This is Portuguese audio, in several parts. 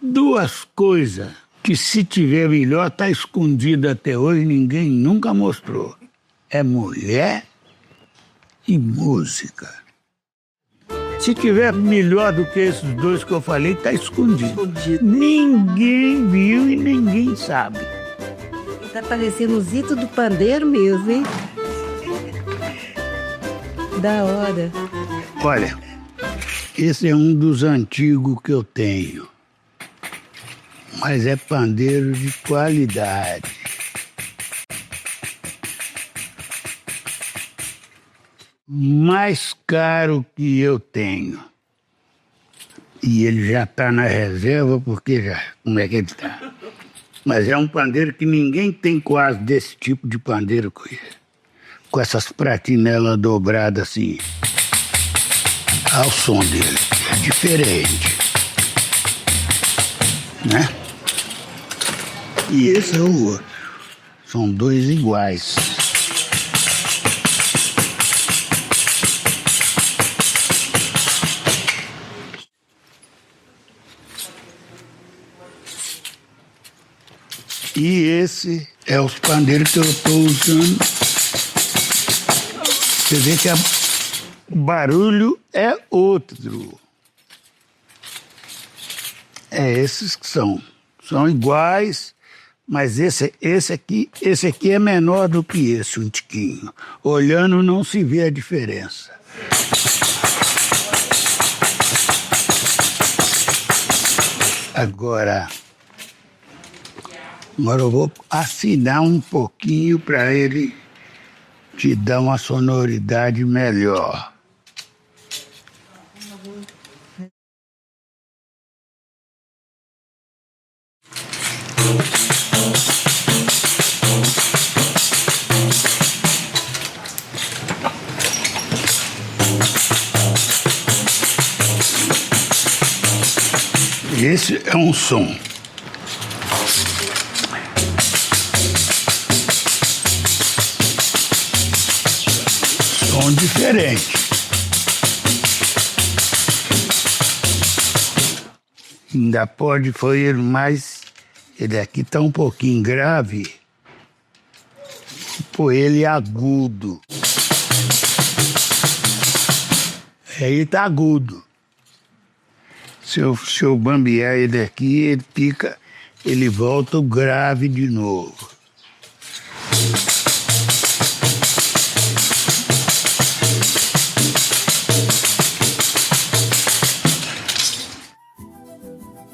Duas coisas que, se tiver melhor, tá escondida até hoje, ninguém nunca mostrou. É mulher e música. Se tiver melhor do que esses dois que eu falei, tá escondido. Ninguém viu e ninguém sabe. Tá parecendo o Zito do Pandeiro mesmo, hein? Da hora. Olha, esse é um dos antigos que eu tenho. Mas é pandeiro de qualidade. Mais caro que eu tenho. E ele já está na reserva, porque já... Como é que ele está? Mas é um pandeiro que ninguém tem quase desse tipo de pandeiro com essas pratinelas dobradas assim. Ao som dele. É diferente. Né? E esse é o outro. São dois iguais. E esse é os pandeiros que eu estou usando. Você vê que o barulho é outro. É esses que são iguais, mas esse aqui é menor do que esse, um tiquinho. Olhando não se vê a diferença. Agora eu vou afinar um pouquinho para ele te dar uma sonoridade melhor. Esse é um som. Som diferente. Ainda pode foi ele, mas ele aqui está um pouquinho grave. Pô, ele é agudo. Aí tá agudo. Se eu bambear ele aqui, ele volta o grave de novo.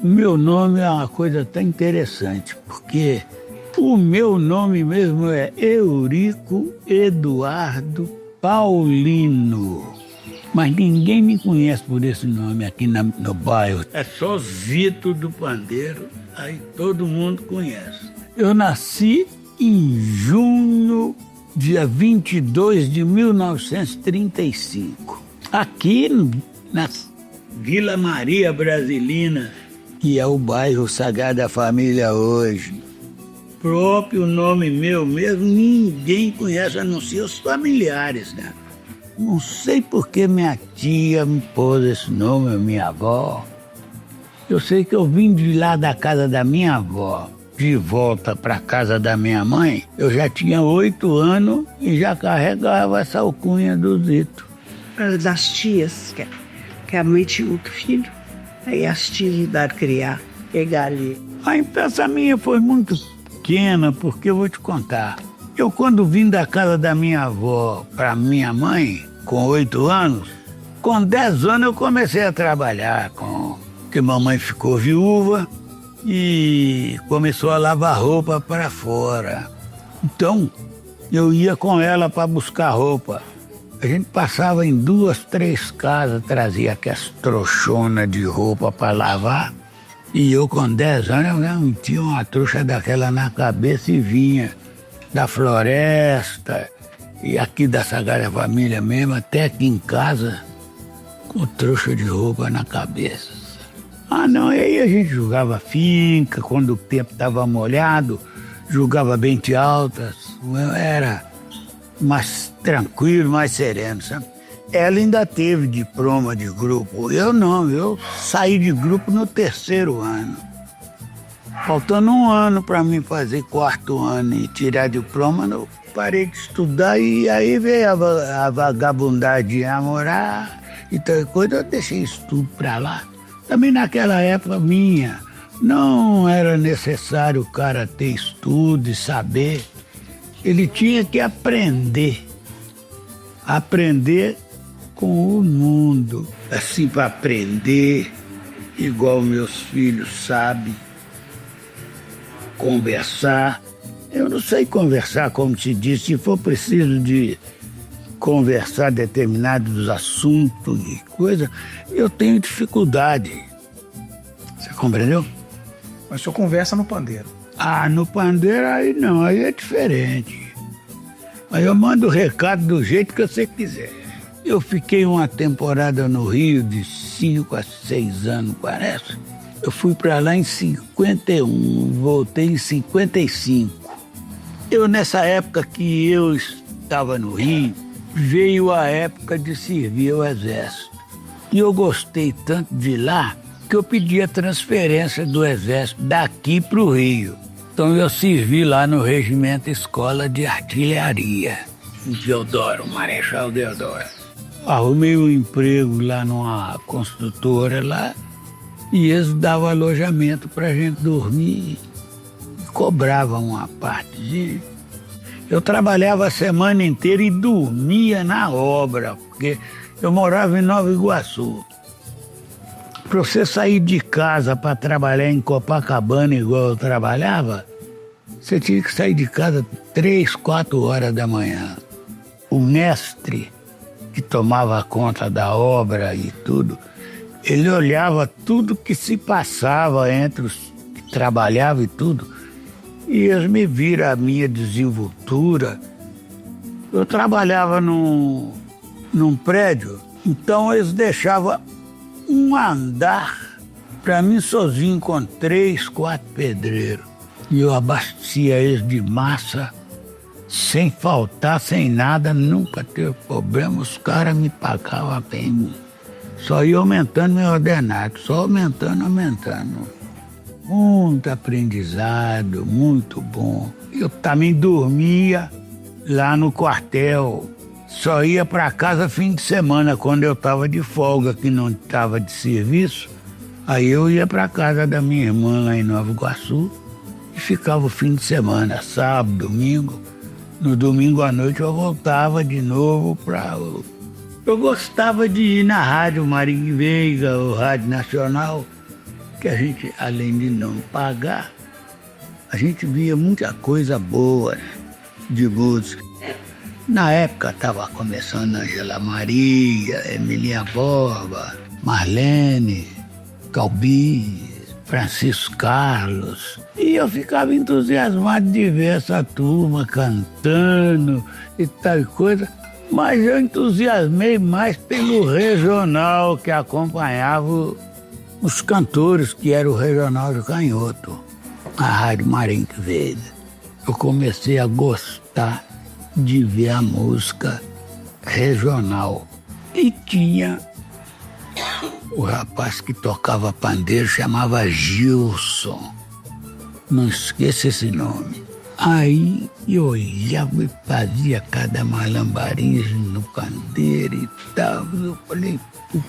O meu nome é uma coisa até interessante, porque o meu nome mesmo é Eurico Eduardo Paulino. Mas ninguém me conhece por esse nome aqui no bairro. É só Zito do Pandeiro, aí todo mundo conhece. Eu nasci em junho, dia 22 de 1935. Aqui na Vila Maria Brasilina, que é o bairro Sagrada Família hoje. Próprio nome meu mesmo, ninguém conhece, a não ser os familiares, né? Não sei por que minha tia me pôs esse nome, minha avó. Eu sei que eu vim de lá da casa da minha avó, de volta para a casa da minha mãe. Eu já tinha 8 anos e já carregava essa alcunha do Zito. Das tias, que a mãe tinha outro filho. Aí as tias ajudaram a criar, pegar ali. A infância minha foi muito pequena, porque eu vou te contar. Eu, quando vim da casa da minha avó para minha mãe, com 8 anos, com 10 anos eu comecei a trabalhar, porque mamãe ficou viúva e começou a lavar roupa para fora. Então, eu ia com ela para buscar roupa. A gente passava em 2, 3 casas, trazia aquelas trouxonas de roupa para lavar. E eu, com 10 anos, eu metia uma trouxa daquela na cabeça e vinha da floresta e aqui da Sagrada Família mesmo, até aqui em casa, com trouxa de roupa na cabeça. Ah, não, aí a gente jogava finca, quando o tempo estava molhado, jogava bente altas, era mais tranquilo, mais sereno, sabe? Ela ainda teve diploma de grupo. Eu não, eu saí de grupo no 3º ano. Faltando 1 ano para mim fazer 4º ano e tirar diploma, eu parei de estudar e aí veio a vagabundagem de namorar e tal coisa, eu deixei isso tudo para lá. Também naquela época minha, não era necessário o cara ter estudo e saber. Ele tinha que aprender com o mundo, assim, para aprender, igual meus filhos sabem, conversar. Eu não sei conversar, como se diz, se for preciso de conversar determinados assuntos e coisa, eu tenho dificuldade. Você compreendeu? Mas o senhor conversa no pandeiro. Ah, no pandeiro aí não, aí é diferente. Aí eu mando o recado do jeito que você quiser. Eu fiquei uma temporada no Rio de 5 a 6 anos, parece. Eu fui para lá em 51, voltei em 55. Nessa época que eu estava no Rio, veio a época de servir ao Exército. E eu gostei tanto de lá que eu pedi a transferência do Exército daqui para o Rio. Então eu servi lá no Regimento Escola de Artilharia, em Deodoro, Marechal Deodoro. Arrumei um emprego lá numa construtora lá e eles davam alojamento para a gente dormir e cobravam uma partezinha. Eu trabalhava a semana inteira e dormia na obra, porque eu morava em Nova Iguaçu. Para você sair de casa para trabalhar em Copacabana igual eu trabalhava, você tinha que sair de casa 3, 4 horas da manhã. O mestre que tomava conta da obra e tudo, ele olhava tudo que se passava entre os que trabalhavam e tudo, e eles me viram a minha desenvoltura. Eu trabalhava num prédio, então eles deixavam um andar para mim sozinho com 3, 4 pedreiros. E eu abastecia eles de massa, sem faltar, sem nada, nunca teve problema. Os caras me pagavam bem. Só ia aumentando meu ordenado, só aumentando. Muito aprendizado, muito bom. Eu também dormia lá no quartel. Só ia para casa fim de semana, quando eu estava de folga, que não estava de serviço. Aí eu ia para casa da minha irmã lá em Nova Iguaçu e ficava o fim de semana, sábado, domingo. No domingo à noite eu voltava de novo para... Eu gostava de ir na Rádio Marinho Veiga, o Rádio Nacional, que a gente, além de não pagar, a gente via muita coisa boa de música. Na época estava começando Angela Maria, Emilinha Borba, Marlene, Calbi, Francisco Carlos. E eu ficava entusiasmado de ver essa turma cantando e tal coisa. Mas eu entusiasmei mais pelo regional que acompanhava os cantores, que era o Regional de Canhoto, a Rádio Marinho Veiga. Eu comecei a gostar de ver a música regional. E tinha o rapaz que tocava pandeiro, chamava Gilson. Não esqueça esse nome. Aí eu olhava e fazia cada malambarismo no pandeiro e tal. Eu falei, putz.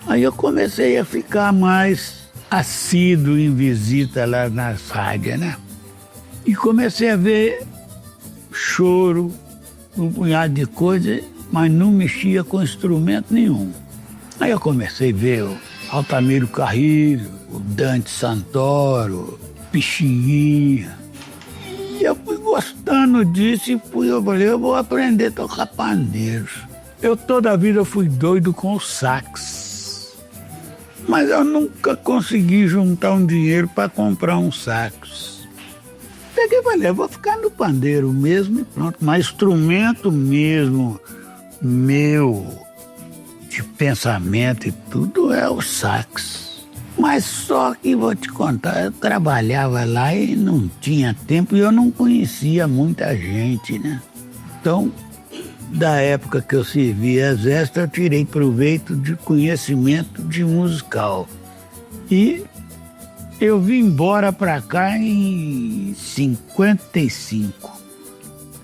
Aí eu comecei a ficar mais assíduo em visita lá nas rádios, né? E comecei a ver choro, um punhado de coisa, mas não mexia com instrumento nenhum. Aí eu comecei a ver o Altamiro Carrilho, o Dante Santoro, Pixinguinha. E eu fui gostando disso e eu falei, eu vou aprender a tocar pandeiro. Eu toda a vida fui doido com o sax. Mas eu nunca consegui juntar um dinheiro para comprar um sax. Peguei e falei, eu vou ficar no pandeiro mesmo e pronto. Mas instrumento mesmo, meu, de pensamento e tudo, é o sax. Mas só que, vou te contar, eu trabalhava lá e não tinha tempo e eu não conhecia muita gente, né? Então, da época que eu servi exército, eu tirei proveito de conhecimento de musical. E eu vim embora para cá em 55.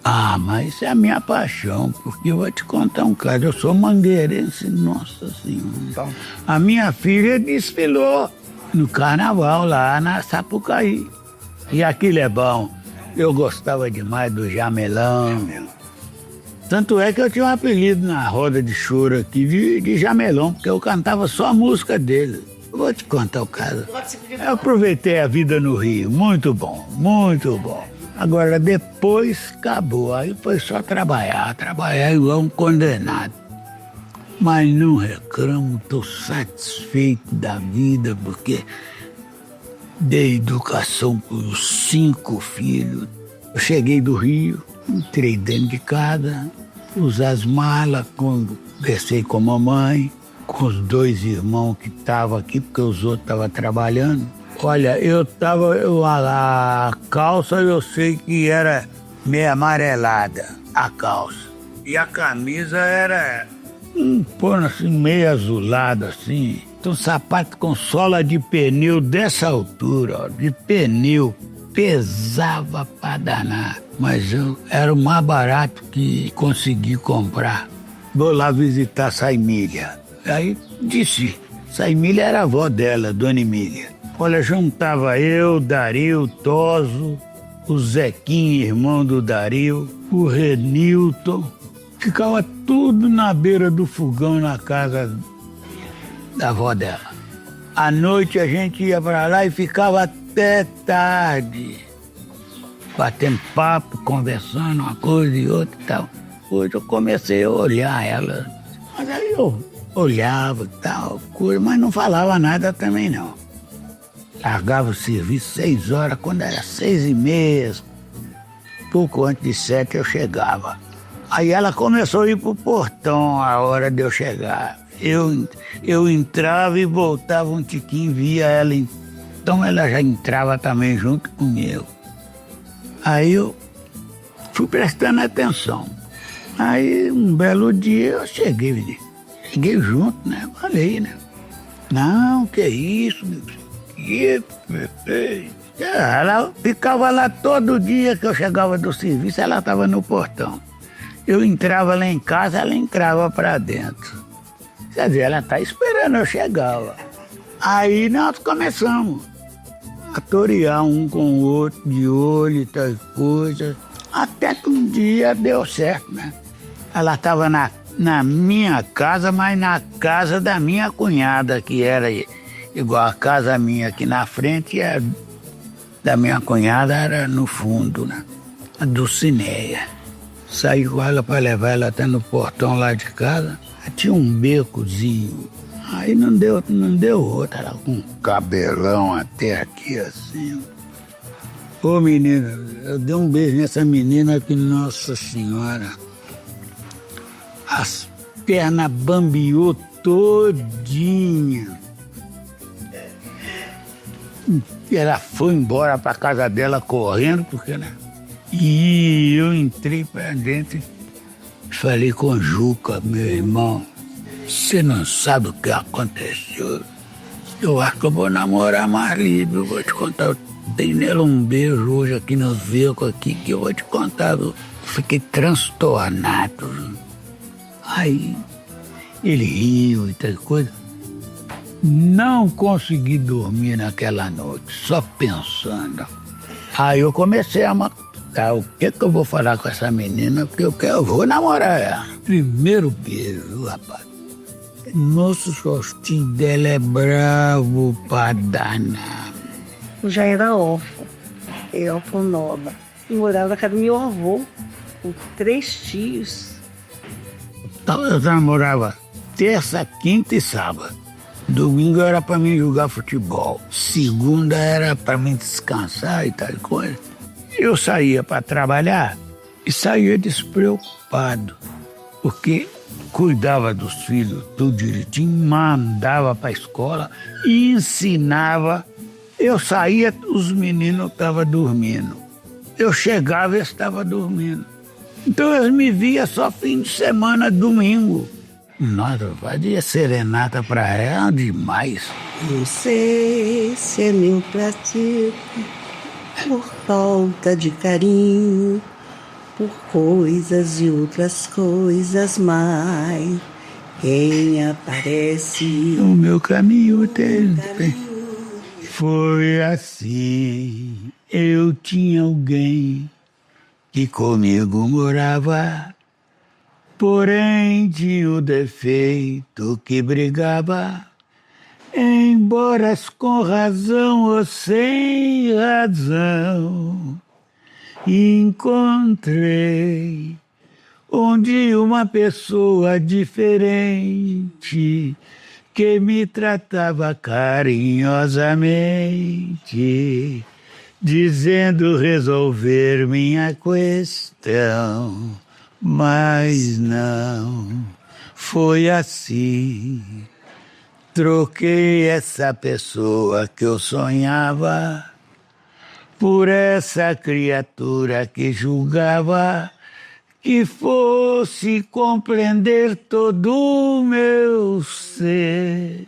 Ah, mas isso é a minha paixão, porque eu vou te contar um caso. Eu sou mangueirense, nossa senhora. Então, A minha filha desfilou no carnaval lá na Sapucaí. E aquilo é bom. Eu gostava demais do Jamelão. Tanto é que eu tinha um apelido na roda de choro aqui de Jamelão, porque eu cantava só a música dele. Eu vou te contar o caso. Eu aproveitei a vida no Rio, muito bom, muito bom. Agora depois acabou, aí foi só trabalhar igual um condenado. Mas não reclamo, estou satisfeito da vida, porque dei educação para os 5 filhos. Eu cheguei do Rio, entrei dentro de casa, pus as malas, conversei com a mamãe, com os 2 irmãos que estavam aqui, porque os outros estavam trabalhando. Olha, a calça eu sei que era meio amarelada, a calça. E a camisa era um pano assim, meio azulado assim. Então sapato com sola de pneu dessa altura, ó, de pneu, pesava pra danar. Mas era o mais barato que consegui comprar. Vou lá visitar Saimília. Aí disse, Saimília era a avó dela, Dona Emília. Olha, juntava eu, Dario, Toso, o Zequinha, irmão do Dario, o Renilton. Ficava tudo na beira do fogão na casa da avó dela. À noite a gente ia para lá e ficava até tarde, batendo papo, conversando uma coisa e outra e tal. Hoje eu comecei a olhar ela, mas aí eu olhava e tal, coisa, mas não falava nada também não. Largava o serviço 6 horas, quando era 6h30, pouco antes de 7 eu chegava. Aí ela começou a ir pro portão a hora de eu chegar. Eu entrava e voltava um tiquinho, via ela, então ela já entrava também junto comigo. Aí eu fui prestando atenção. Aí um belo dia eu cheguei junto, né? Falei, né? Não, que isso, meu filho? Ela ficava lá todo dia que eu chegava do serviço, ela estava no portão. Eu entrava lá em casa, ela entrava para dentro. Quer dizer, ela tá esperando eu chegar. Aí nós começamos a torear um com o outro, de olho e tal coisa. Até que um dia deu certo, né? Ela estava na minha casa, mas na casa da minha cunhada, que era igual a casa minha aqui na frente, e a da minha cunhada era no fundo, né? A Dulcineia. Saí com ela para levar ela até no portão lá de casa. Tinha um becozinho. Aí não deu outra, ela com um cabelão até aqui assim. Ô menina, eu dei um beijo nessa menina que, nossa senhora, as pernas bambeou todinha. E ela foi embora para casa dela correndo, porque, né? E eu entrei para dentro e falei com o Juca, meu irmão, você não sabe o que aconteceu. Eu acho que eu vou namorar mais livre, eu vou te contar. Eu dei nela um beijo hoje aqui no Veco, aqui, que eu vou te contar. Eu fiquei transtornado. Aí ele riu e tal coisa. Não consegui dormir naquela noite, só pensando. Aí eu comecei a matar. O que eu vou falar com essa menina? Porque eu vou namorar ela. Primeiro beijo, rapaz. Nossa, o rostinho dela é bravo pra danar. Eu já era órfã, nova. E morava na casa do meu avô, com 3 tios. Eu namorava terça, quinta e sábado. Domingo era para mim jogar futebol. Segunda era para mim descansar e tal coisa. Eu saía para trabalhar e saía despreocupado, porque cuidava dos filhos tudo direitinho, mandava para a escola e ensinava. Eu saía, os meninos estavam dormindo. Eu chegava e eles estavam dormindo. Então eles me via só fim de semana, domingo. Nossa, eu fazia serenata pra ela demais. Não sei se é meu prazer, por falta de carinho, por coisas e outras coisas mais. Quem aparece No meu caminho foi assim. Eu tinha alguém que comigo morava, porém tinha o defeito que brigava. Embora com razão ou sem razão, encontrei onde uma pessoa diferente que me tratava carinhosamente, dizendo resolver minha questão. Mas não foi assim. Troquei essa pessoa que eu sonhava por essa criatura que julgava que fosse compreender todo o meu ser.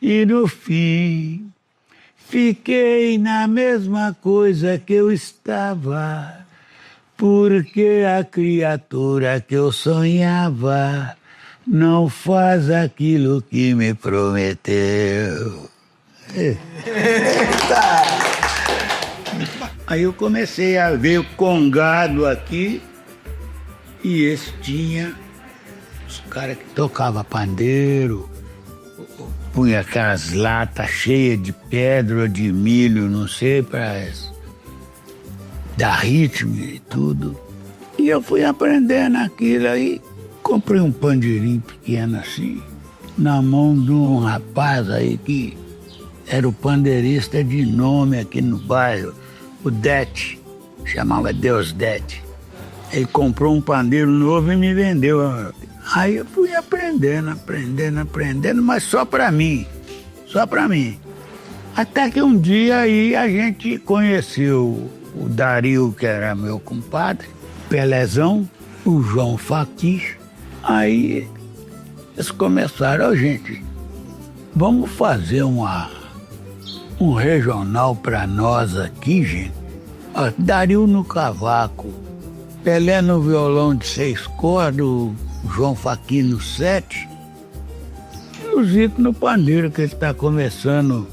E no fim, fiquei na mesma coisa que eu estava, porque a criatura que eu sonhava não faz aquilo que me prometeu. Aí eu comecei a ver o congado aqui, e esse tinha os caras que tocavam pandeiro, punha aquelas latas cheias de pedra ou de milho, não sei, para dar ritmo e tudo. E eu fui aprendendo aquilo aí. Comprei um pandeirinho pequeno assim, na mão de um rapaz aí que era o pandeirista de nome aqui no bairro, o Dete, chamava Deus Dete. Ele comprou um pandeiro novo e me vendeu. Aí eu fui aprendendo, mas só pra mim. Até que um dia aí a gente conheceu o Dario, que era meu compadre, Pelezão, o João Faquir. Aí eles começaram, gente, vamos fazer um regional pra nós aqui, gente. Ó, Dario no cavaco, Pelé no violão de 6 cordas, o João Faquir no 7, e o Zico no pandeiro, que ele está começando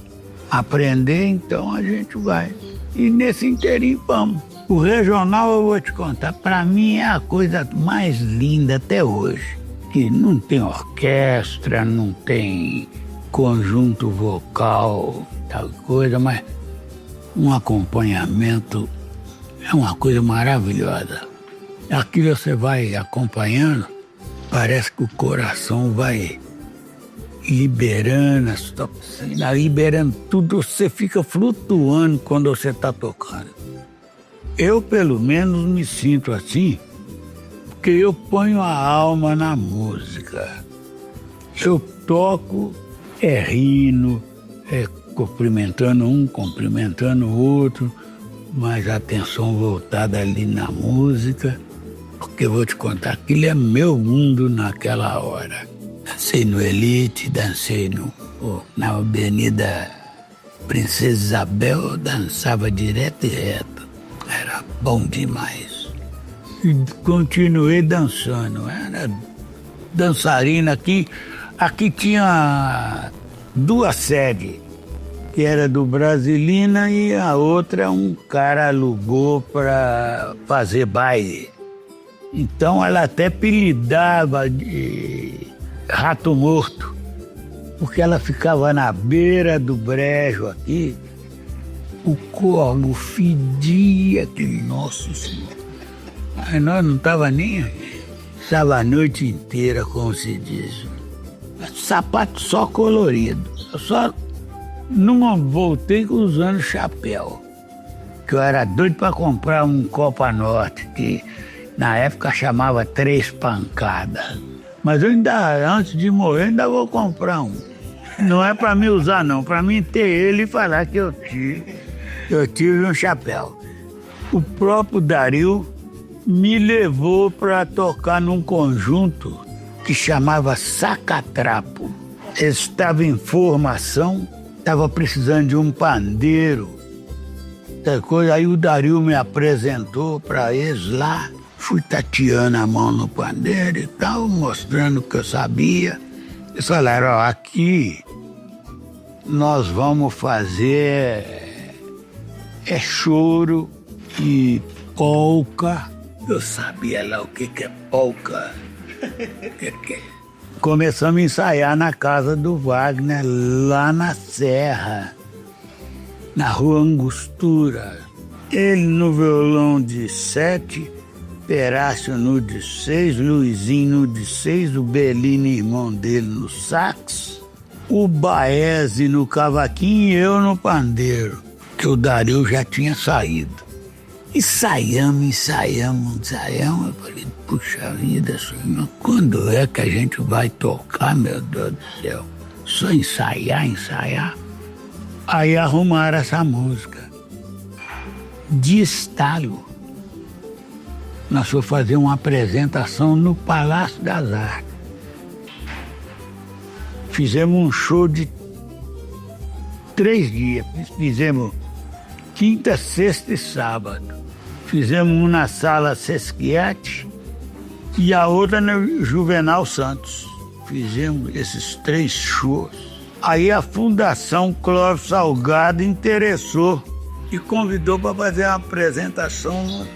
a aprender, então a gente vai. E nesse inteirinho vamos. O regional, eu vou te contar, para mim é a coisa mais linda até hoje. Que não tem orquestra, não tem conjunto vocal, tal coisa, mas um acompanhamento é uma coisa maravilhosa. Aquilo você vai acompanhando, parece que o coração vai liberando as toxinas, liberando tudo, você fica flutuando quando você está tocando. Eu, pelo menos, me sinto assim, porque eu ponho a alma na música. Eu toco, rindo, cumprimentando um, cumprimentando o outro, mas a atenção voltada ali na música, porque eu vou te contar, aquilo é meu mundo naquela hora. Dancei no Elite, dancei na Avenida Princesa Isabel, dançava direto e reto. Era bom demais. E continuei dançando. Era dançarina aqui. Aqui tinha 2 sedes, que era do Brasilina e a outra um cara alugou para fazer baile. Então ela até apelidava de Rato Morto, porque ela ficava na beira do brejo aqui, o corno fedia, que nossa senhora. Aí nós não tava nem aí. Estava a noite inteira, como se diz. Sapato só colorido. Eu só não voltei usando chapéu, que eu era doido para comprar um Copa Norte, que na época chamava 3 pancadas. Mas eu ainda, antes de morrer, ainda vou comprar um. Não é para mim usar, não. Para mim ter ele e falar que eu tive um chapéu. O próprio Dario me levou para tocar num conjunto que chamava Sacatrapo. Eles estavam em formação, estava precisando de um pandeiro. Aí o Dario me apresentou para eles lá. Fui tateando a mão no pandeiro e tal, mostrando o que eu sabia. Eles falaram, ó, aqui nós vamos fazer choro e polca. Eu sabia lá o que é polca. Começamos a ensaiar na casa do Wagner, lá na Serra, na Rua Angostura. Ele no violão de 7, Perácio no de 6, Luizinho no de 6, o Bellini, irmão dele, no sax, o Baeze no cavaquinho e eu no pandeiro, que o Dario já tinha saído. Ensaiamos. Eu falei, puxa vida, senhor, quando é que a gente vai tocar, meu Deus do céu? Só ensaiar. Aí arrumaram essa música. De estalo, nós fomos fazer uma apresentação no Palácio das Artes. Fizemos um show de 3 dias. Fizemos quinta, sexta e sábado. Fizemos um na Sala Sesquiate e a outra no Juvenal Santos. Fizemos esses 3 shows. Aí a Fundação Clóvis Salgado interessou e convidou para fazer uma apresentação no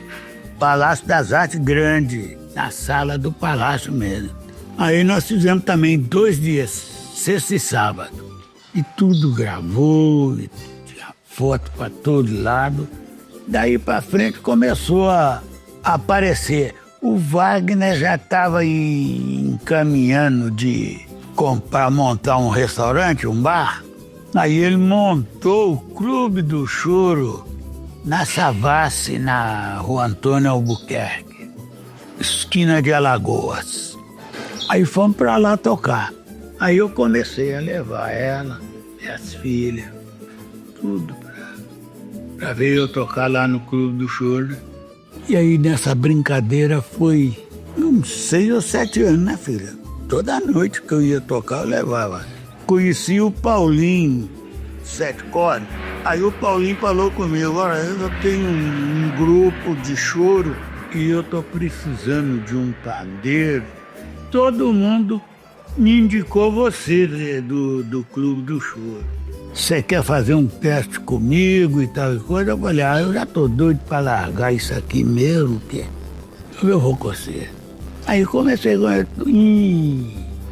Palácio das Artes Grande, na sala do Palácio mesmo. Aí nós fizemos também 2 dias, sexta e sábado. E tudo gravou, e tinha foto para todo lado. Daí para frente começou a aparecer. O Wagner já estava encaminhando de montar um restaurante, um bar. Aí ele montou o Clube do Choro na Savassi, na Rua Antônio Albuquerque, esquina de Alagoas. Aí fomos para lá tocar. Aí eu comecei a levar ela, minhas filhas, tudo para ver eu tocar lá no Clube do Choro. E aí nessa brincadeira foi uns 6 ou 7 anos, né, filha? Toda noite que eu ia tocar eu levava. Conheci o Paulinho, 7 cordas. Aí o Paulinho falou comigo, agora eu tenho um grupo de choro e eu tô precisando de um pandeiro. Todo mundo me indicou você do Clube do Choro. Você quer fazer um teste comigo e tal coisa? Eu falei, eu já tô doido para largar isso aqui mesmo, que eu vou com você. Aí comecei com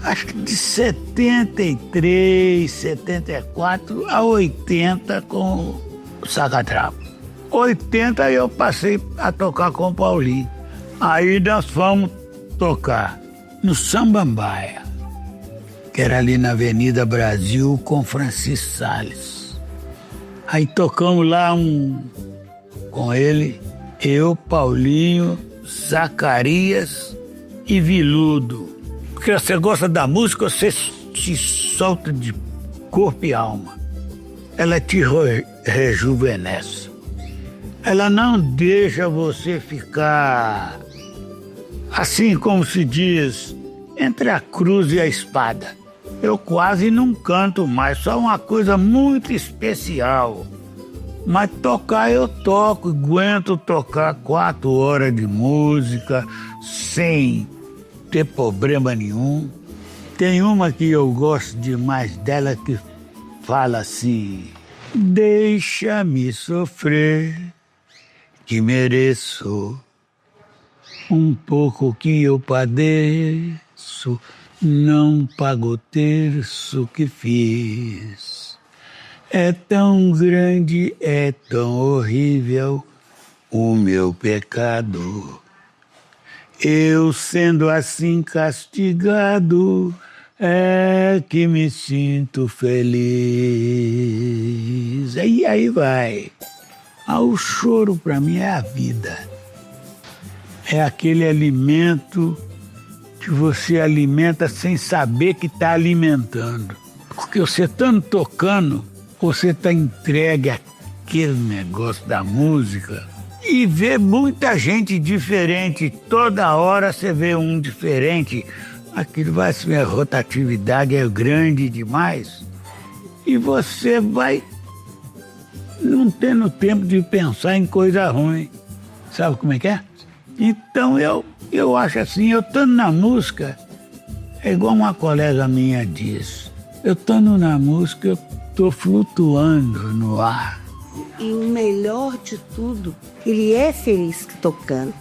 acho que de 73, 74 a 80 com o Sacatrapo. 80 eu passei a tocar com o Paulinho. Aí nós fomos tocar no Sambambaia, que era ali na Avenida Brasil com Francisco Salles. Aí tocamos lá com ele, eu, Paulinho, Zacarias e Viludo. Porque você gosta da música, você se solta de corpo e alma. Ela te rejuvenesce. Ela não deixa você ficar, assim como se diz, entre a cruz e a espada. Eu quase não canto mais, só uma coisa muito especial. Mas tocar eu toco, aguento tocar 4 horas de música sem ter problema nenhum. Tem uma que eu gosto demais dela que fala assim: deixa-me sofrer, que mereço um pouco que eu padeço, não pago o terço que fiz. É tão grande, é tão horrível o meu pecado. Eu sendo assim castigado, é que me sinto feliz. E aí vai. O choro para mim é a vida. É aquele alimento que você alimenta sem saber que está alimentando. Porque você estando tocando, você está entregue àquele negócio da música e ver muita gente diferente. Toda hora você vê um diferente. Aquilo vai ser, a rotatividade é grande demais. E você vai não tendo tempo de pensar em coisa ruim. Sabe como é que é? Então eu acho assim, eu estando na música, é igual uma colega minha diz, eu estando na música, eu estou flutuando no ar. E o melhor de tudo, ele é feliz tocando,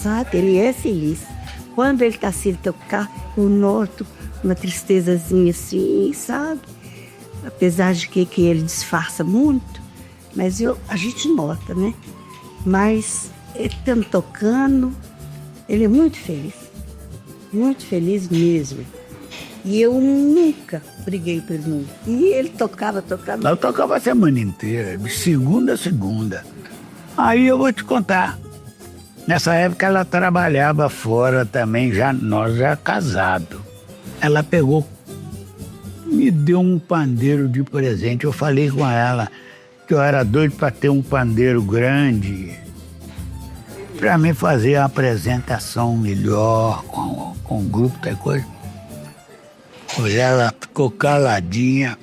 sabe? Ele é feliz. Quando ele está sem tocar, eu noto uma tristezazinha assim, sabe? Apesar de que ele disfarça muito, mas a gente nota, né? Mas ele estando tocando, ele é muito feliz mesmo. E eu nunca briguei por ele. E ele tocava. Eu tocava a semana inteira, de segunda a segunda. Aí eu vou te contar. Nessa época ela trabalhava fora também, nós já casados. Ela pegou, me deu um pandeiro de presente. Eu falei com ela que eu era doido para ter um pandeiro grande, para mim fazer a apresentação melhor com o grupo, tal coisa. Pois ela ficou caladinha.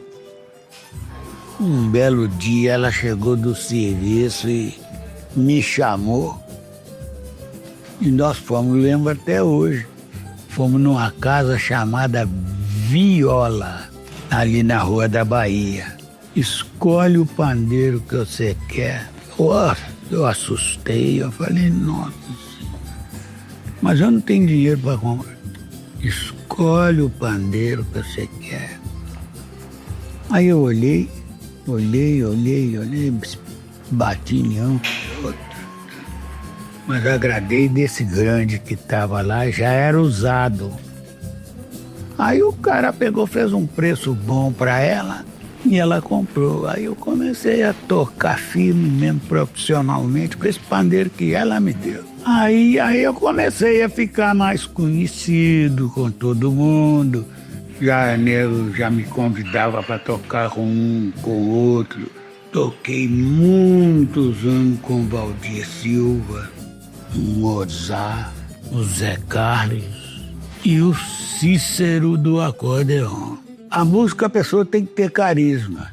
Um belo dia ela chegou do serviço e me chamou. E nós fomos, lembro até hoje, fomos numa casa chamada Viola, ali na Rua da Bahia. Escolhe o pandeiro que você quer. Eu assustei, eu falei, nossa, mas eu não tenho dinheiro para comprar. Escolhe o pandeiro que você quer. Aí eu olhei, bati em um, outro. Mas agradei desse grande que estava lá, já era usado. Aí o cara pegou, fez um preço bom para ela e ela comprou. Aí eu comecei a tocar firme mesmo profissionalmente com esse pandeiro que ela me deu. Aí eu comecei a ficar mais conhecido com todo mundo. Nego já me convidava para tocar com um, com o outro. Toquei muitos anos com o Valdir Silva, o Mozart, o Zé Carlos e o Cícero do acordeon. A música, a pessoa tem que ter carisma.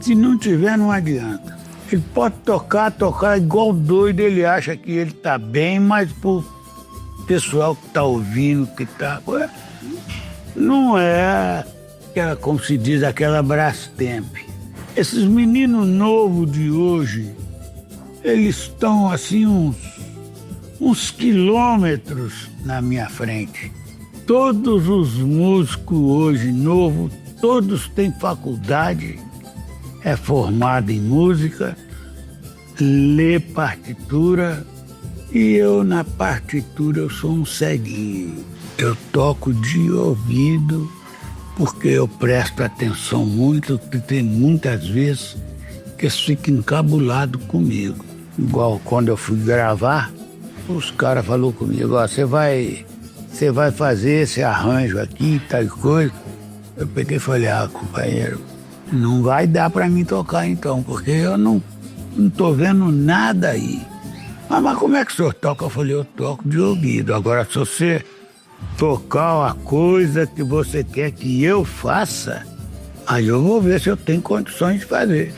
Se não tiver, não adianta. Ele pode tocar igual doido, ele acha que ele tá bem, mas pro pessoal que tá ouvindo, que tá... Não é, como se diz, aquela Brastemp. Esses meninos novos de hoje, eles estão assim uns quilômetros na minha frente. Todos os músicos hoje novos, todos têm faculdade, é formado em música, lê partitura, e eu na partitura eu sou um ceguinho. Eu toco de ouvido porque eu presto atenção muito, porque tem muitas vezes que eles ficam encabulados comigo. Igual quando eu fui gravar, os caras falaram comigo, ó, você vai fazer esse arranjo aqui, tal coisa. Eu peguei e falei, companheiro, não vai dar para mim tocar então, porque eu não tô vendo nada aí. Mas como é que o senhor toca? Eu falei, eu toco de ouvido. Agora, se você tocar a coisa que você quer que eu faça, aí eu vou ver se eu tenho condições de fazer.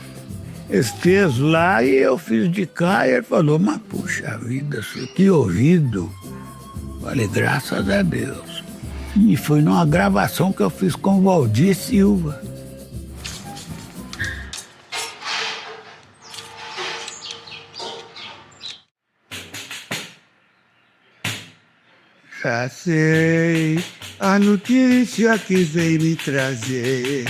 Ele fez lá e eu fiz de cá, e ele falou, mas puxa vida, que ouvido. Falei, graças a Deus. E foi numa gravação que eu fiz com o Valdir Silva. Já sei a notícia que vem me trazer.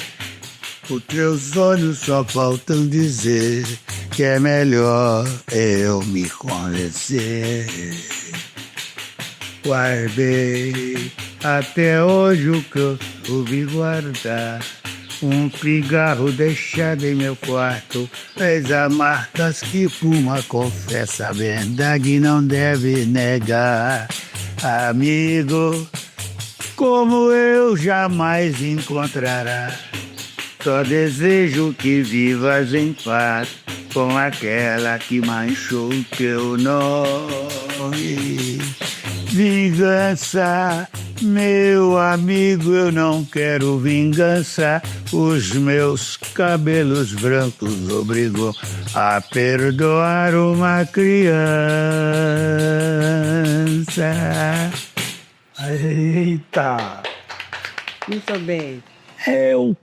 Os teus olhos só faltam dizer que é melhor eu me convencer. Guardei até hoje o que eu soube guardar. Um cigarro deixado em meu quarto fez a marcas que fuma, confessa a verdade, não deve negar. Amigo, como eu jamais encontrará. Só desejo que vivas em paz, com aquela que manchou teu nome. Vingança, meu amigo, eu não quero vingança. Os meus cabelos brancos obrigam a perdoar uma criança. Eita! Muito bem. Eu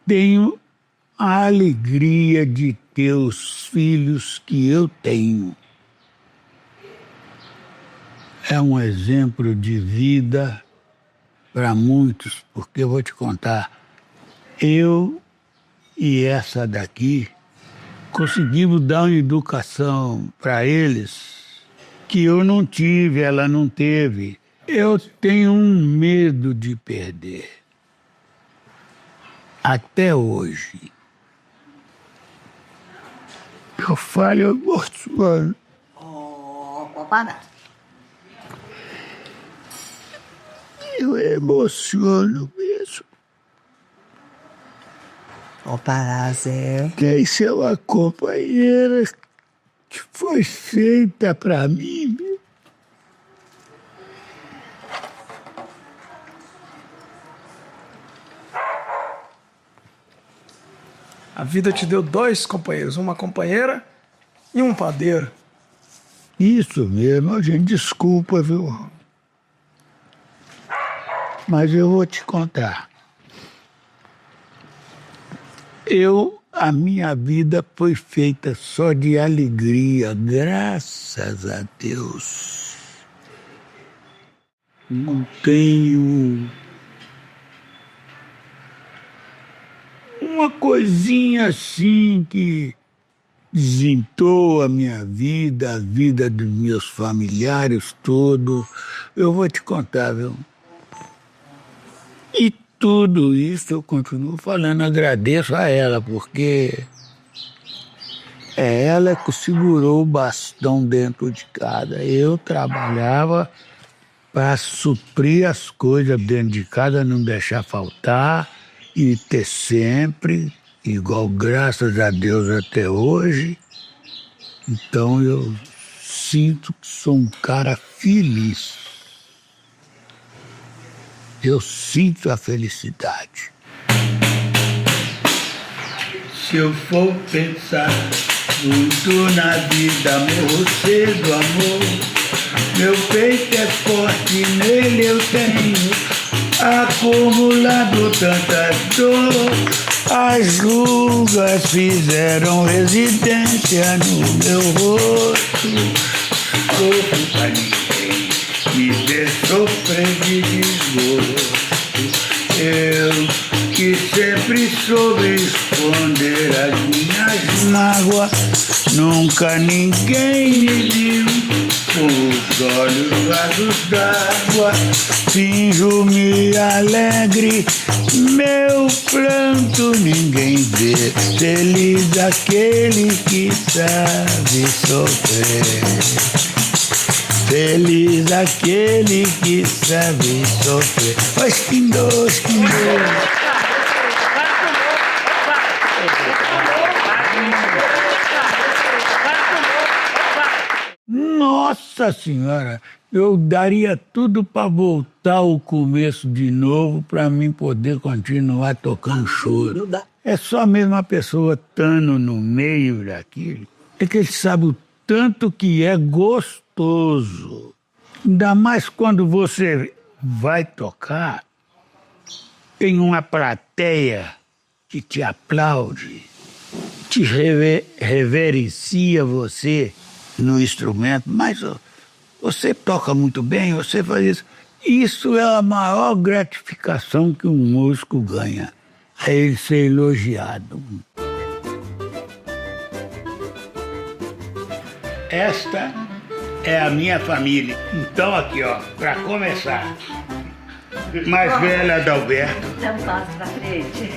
tenho a alegria de ter os filhos que eu tenho. É um exemplo de vida para muitos, porque eu vou te contar, eu e essa daqui conseguimos dar uma educação para eles que eu não tive, ela não teve. Eu tenho um medo de perder. Até hoje. Eu falo, eu emociono. Para. Eu emociono mesmo. Para, Zé. Essa é uma companheira que foi feita para mim. A vida te deu 2 companheiros, uma companheira e um padeiro. Isso mesmo, gente, desculpa, viu? Mas eu vou te contar. A minha vida foi feita só de alegria, graças a Deus. Não tenho uma coisinha assim que desentou a minha vida, a vida dos meus familiares todo. Eu vou te contar, viu? E tudo isso eu continuo falando, agradeço a ela, porque é ela que segurou o bastão dentro de casa. Eu trabalhava para suprir as coisas dentro de casa, não deixar faltar e ter sempre, igual graças a Deus até hoje. Então eu sinto que sou um cara feliz. Eu sinto a felicidade. Se eu for pensar muito na vida, morro cedo, amor. Meu peito é forte, nele eu tenho acumulado tanta dor. As rugas fizeram residência no meu rosto. Sofro pra ninguém me ver sofrer de desgosto. Eu que sempre soube esconder as minhas mágoas, nunca ninguém me viu com os olhos vasos d'água. Finjo-me alegre, meu pranto ninguém vê. Feliz aquele que sabe sofrer. Feliz aquele que sabe sofrer. Pois que Deus, que Deus. Nossa Senhora, eu daria tudo para voltar ao começo de novo para mim poder continuar tocando choro. É só mesmo a pessoa estando no meio daquilo, é que ele sabe o tanto que é gostoso. Ainda mais quando você vai tocar, tem uma plateia que te aplaude, te reverencia você no instrumento, mas você toca muito bem, você faz isso. Isso é a maior gratificação que um músico ganha, é ele ser elogiado. Esta é a minha família. Então aqui, ó, para começar, mais velha Adalberto, Dá um passo pra frente.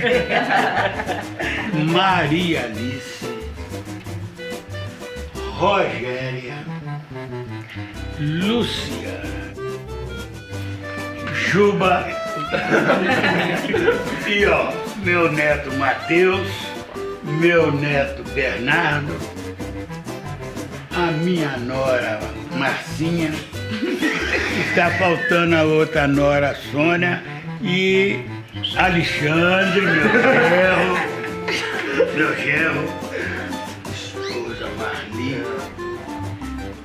Maria Alice, Rogéria, Luciana, Juba e ó, meu neto Matheus meu neto Bernardo, a minha nora Marcinha, está faltando a outra nora Sônia e Alexandre, meu genro, esposa Marli,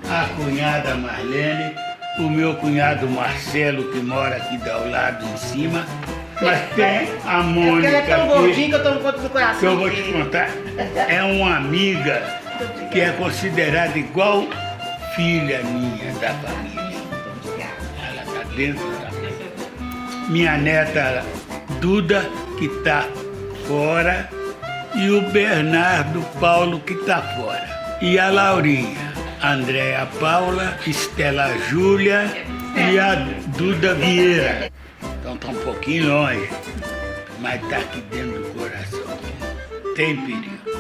a cunhada Marlene, o meu cunhado Marcelo, que mora aqui ao lado em cima, mas tem a Mônica. Porque ela é tão aqui, gordinha que eu tomo conta do coração. que eu vou te dele. contar, é uma amiga que é considerada igual filha minha da família. Ela está dentro da família. Minha neta Duda, que está fora, e o Bernardo Paulo, que está fora. E a Laurinha, Andréa Paula, Estela Júlia e a Duda Vieira. Então está um pouquinho longe, mas está aqui dentro do coração. Tem perigo.